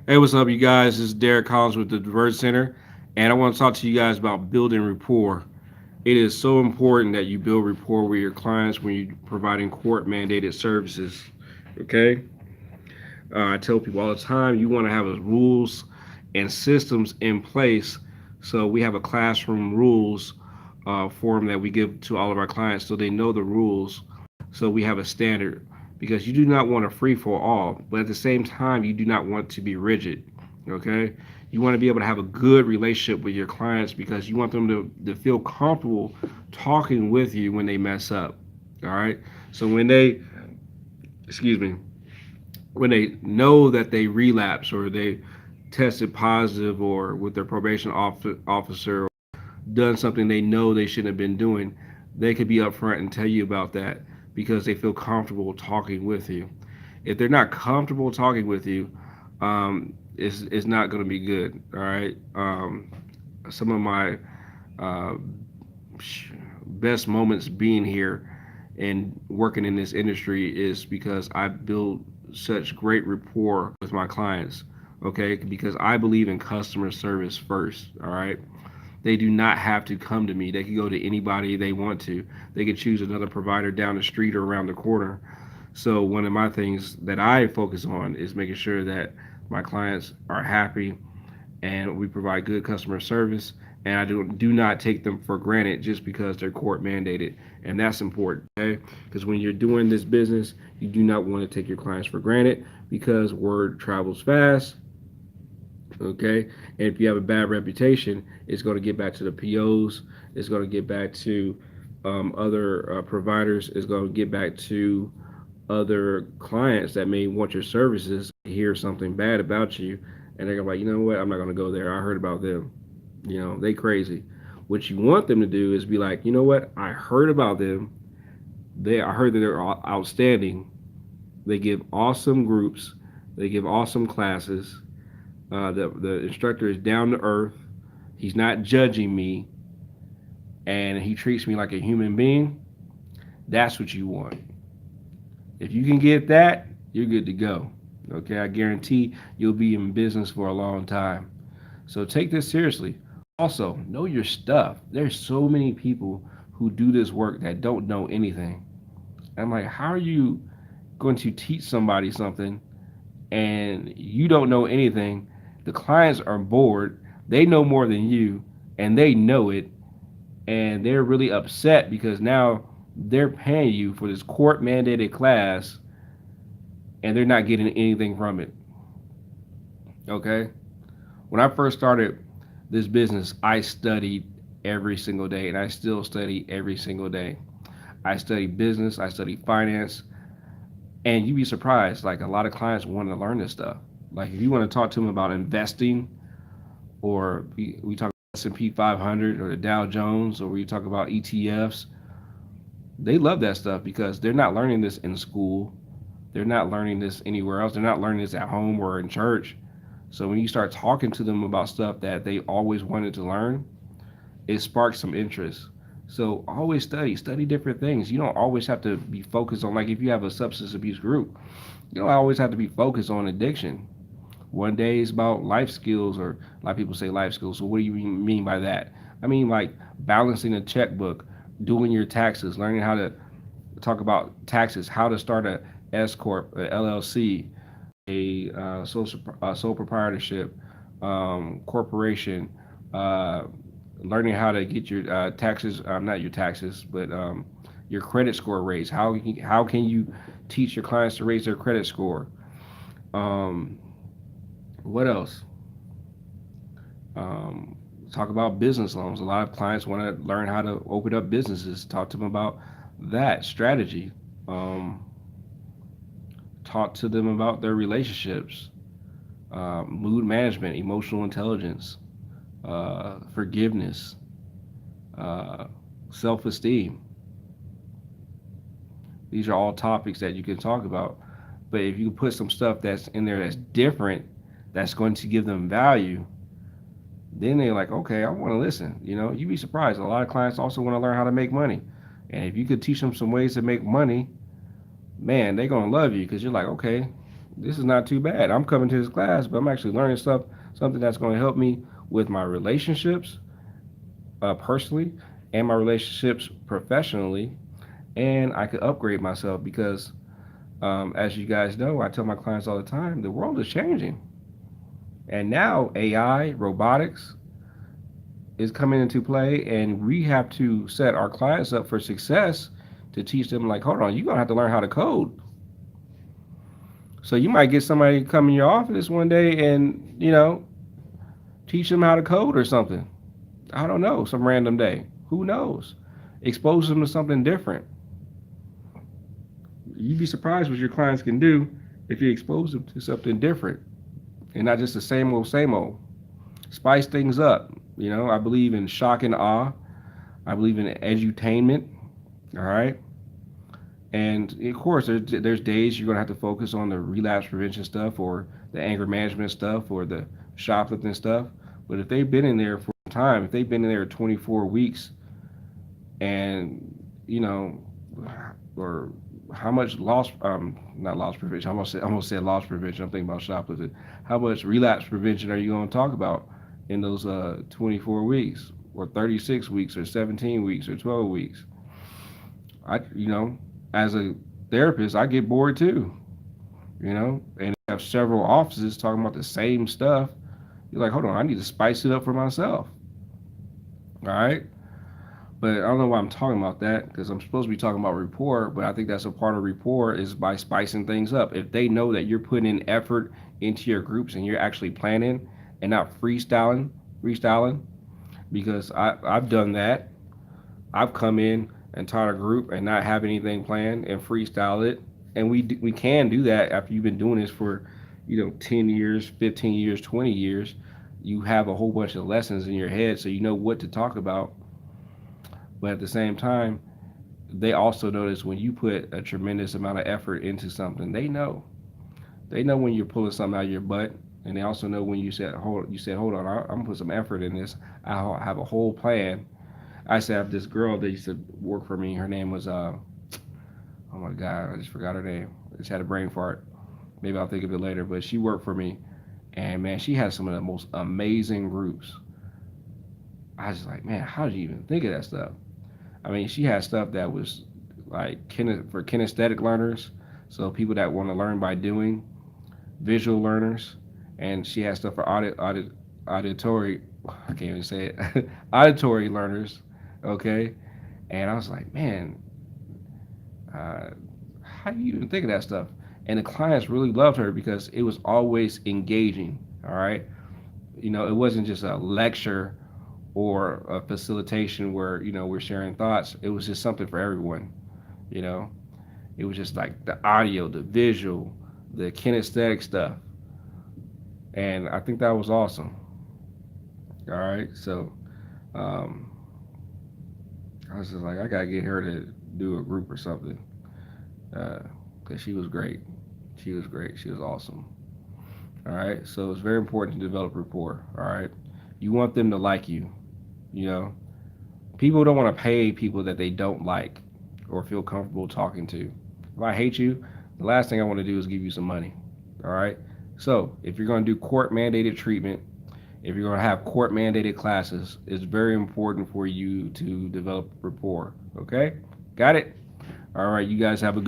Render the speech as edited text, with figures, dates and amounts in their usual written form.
Hey, what's up, you guys? This is Derek Collins with the Diverse Center, and I want to talk to you guys about building rapport. It is so important that you build rapport with your clients when you're providing court mandated services. Okay? I tell people all the time you want to have rules and systems in place. So we have a classroom rules form that we give to all of our clients so they know the rules. So we have a standard because you do not want a free for all, but at the same time, you do not want to be rigid. Okay? You want to be able to have a good relationship with your clients because you want them to feel comfortable talking with you when they mess up. All right? So excuse me, when they know that they relapse or they tested positive or with their probation officer done something they know they shouldn't have been doing, they could be upfront and tell you about that because they feel comfortable talking with you. If they're not comfortable talking with you, it's not going to be good. All right. Some of my uh, best moments being here and working in this industry is because I build such great rapport with my clients. Okay, because I believe in customer service first. All right, they do not have to come to me. They can go to anybody they want to. They can choose another provider down the street or around the corner. So one of my things that I focus on is making sure that my clients are happy and we provide good customer service. And I do not take them for granted just because they're court mandated, and that's important. Okay, because when you're doing this business, you do not want to take your clients for granted because word travels fast. Okay, and if you have a bad reputation, it's going to get back to the POs. It's going to get back to other providers. It's going to get back to other clients that may want your services. Hear something bad about you, and they're gonna be like, you know what? I'm not going to go there. I heard about them. You know, they crazy. What you want them to do is be like, you know what? I heard about them. I heard that they're outstanding. They give awesome groups. They give awesome classes. The instructor is down to earth. He's not judging me, and he treats me like a human being. That's what you want. If you can get that, you're good to go. Okay, I guarantee you'll be in business for a long time. So take this seriously. Also, know your stuff. There's so many people who do this work that don't know anything. I'm like, how are you going to teach somebody something and you don't know anything? The clients are bored. They know more than you, and they know it, and they're really upset because now they're paying you for this court mandated class and they're not getting anything from it. Okay? When I first started this business, I studied every single day and I still study every single day. I study business, I study finance, and you'd be surprised. Like a lot of clients want to learn this stuff. Like if you want to talk to them about investing, or we talk about S&P 500 or the Dow Jones, or we talk about ETFs, they love that stuff because they're not learning this in school. They're not learning this anywhere else. They're not learning this at home or in church. So when you start talking to them about stuff that they always wanted to learn, it sparks some interest. So always study different things. You don't always have to be focused on, like if you have a substance abuse group, you don't always have to be focused on addiction. One day is about life skills, or a lot of people say life skills. So what do you mean by that? I mean like balancing a checkbook, doing your taxes, learning how to talk about taxes, how to start a S corp, a LLC, a sole proprietorship, corporation, uh, learning how to get your taxes, not your taxes, but your credit score raised. How can you teach your clients to raise their credit score? Um, what else? Um, Talk about business loans. A lot of clients want to learn how to open up businesses. Talk to them about that strategy. Um, Talk to them about their relationships, mood management, emotional intelligence, forgiveness, uh, self esteem. These are all topics that you can talk about. But if you put some stuff that's in there that's different, that's going to give them value, then they're like, okay, I want to listen. You know, you'd be surprised. A lot of clients also want to learn how to make money. And if you could teach them some ways to make money, man, they're going to love you because you're like, okay, this is not too bad. I'm coming to this class, but I'm actually learning stuff, something that's going to help me with my relationships, personally, and my relationships professionally, and I could upgrade myself because, as you guys know, I tell my clients all the time, the world is changing, and now AI, robotics is coming into play, and we have to set our clients up for success to teach them. Like, hold on, you're gonna have to learn how to code. So you might get somebody to come in your office one day and teach them how to code or something. I don't know, some random day. Who knows? Expose them to something different. You'd be surprised what your clients can do if you expose them to something different and not just the same old, same old. Spice things up. I believe in shock and awe. I believe in edutainment. All right. And of course, there's days you're going to have to focus on the relapse prevention stuff or the anger management stuff or the shoplifting stuff. But if they've been in there for time, if they've been in there 24 weeks and, you know, or how much loss, not loss prevention, I almost said loss prevention. I'm thinking about shoplifting. How much relapse prevention are you going to talk about in those 24 weeks or 36 weeks or 17 weeks or 12 weeks? As a therapist, I get bored too, and have several offices talking about the same stuff. You're like, hold on, I need to spice it up for myself. All right. But I don't know why I'm talking about that because I'm supposed to be talking about rapport, but I think that's a part of rapport is by spicing things up. If they know that you're putting in effort into your groups and you're actually planning and not freestyling, because I've done that. I've come in and taught a group and not have anything planned and freestyle it. And we can do that after you've been doing this for 10 years, 15 years, 20 years. You have a whole bunch of lessons in your head so you know what to talk about. But at the same time, they also notice when you put a tremendous amount of effort into something. They know when you're pulling something out of your butt, and they also know when hold on, I'm gonna put some effort in this. I have a whole plan. I used to have this girl that used to work for me. Her name was oh my god, I just forgot her name. I just had a brain fart. Maybe I'll think of it later. But she worked for me, and man, she had some of the most amazing groups. I was like, man, how did you even think of that stuff? I mean, she had stuff that was like for kinesthetic learners, so people that want to learn by doing, visual learners, and she had stuff for auditory. I can't even say it. Auditory learners. Okay, and I was like, man, uh, how do you even think of that stuff? And the clients really loved her because it was always engaging. All right, it wasn't just a lecture or a facilitation where we're sharing thoughts. It was just something for everyone. You know, it was just like the audio, the visual, the kinesthetic stuff, and I think that was awesome. All right, so um, I was just like, I gotta get her to do a group or something because she was great. She was great. She was awesome. All right, so it's very important to develop rapport. All right, you want them to like you. You know, people don't want to pay people that they don't like or feel comfortable talking to. If I hate you, the last thing I want to do is give you some money. All right. So if you're going to do court mandated treatment, if you're going to have court mandated classes, it's very important for you to develop rapport. Okay. Got it? All right. You guys have a good